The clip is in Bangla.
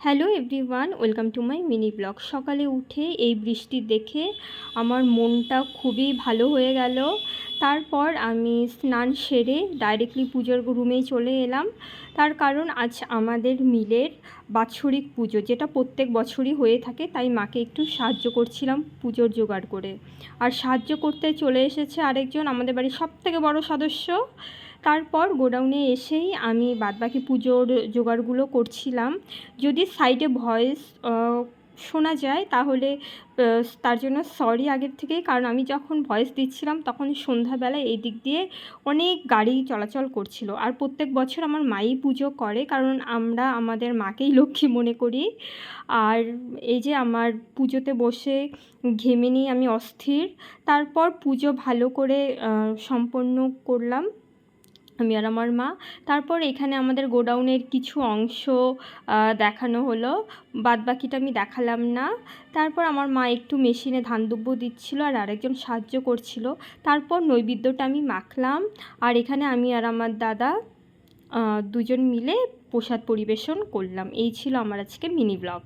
Hello everyone, welcome to my mini blog. সকালে উঠে এই বৃষ্টি দেখে আমার মনটা খুবই ভালো হয়ে গেল। তারপর আমি স্নান সেরে ডাইরেক্টলি পুজোর রুমেই চলে এলাম। তার কারণ আজ আমাদের মিলের বাৎসরিক পুজো, যেটা প্রত্যেক বছরই হয়ে থাকে, তাই মাকে একটু সাহায্য করছিলাম পুজোর জোগাড় করে। আর সাহায্য করতে চলে এসেছে আরেকজন, আমাদের বাড়ির সবথেকে বড় সদস্য। তারপর গোডাউনে এসেই আমি বাদবাকি পুজোর জোগাড়গুলো করছিলাম। যদি সাইডে ভয়েস শোনা যায় তাহলে তার জন্য সরি আগের থেকেই, কারণ আমি যখন ভয়েস দিচ্ছিলাম তখন সন্ধ্যাবেলায় এই দিক দিয়ে অনেক গাড়ি চলাচল করছিল। আর প্রত্যেক বছর আমার মাই পুজো করে, কারণ আমরা আমাদের মাকেই লক্ষ্মী মনে করি। আর এই যে আমার পুজোতে বসে ঘেমে নিয়ে আমি অস্থির। তারপর পুজো ভালো করে সম্পন্ন করলাম আমি আর আমার মা। তারপর এখানে আমাদের গোডাউনের কিছু অংশ দেখানো হলো, বাদবাকিটা আমি দেখালাম না। তারপর আমার মা একটু মেশিনে ধান দুব্য দিচ্ছিল আর আরেকজন সাহায্য করছিল। তারপর নৈবেদ্যটা আমি মাখলাম, আর এখানে আমি আর আমার দাদা দুজন মিলে প্রসাদ পরিবেশন করলাম। এই ছিল আমার আজকে মিনি ব্লগ।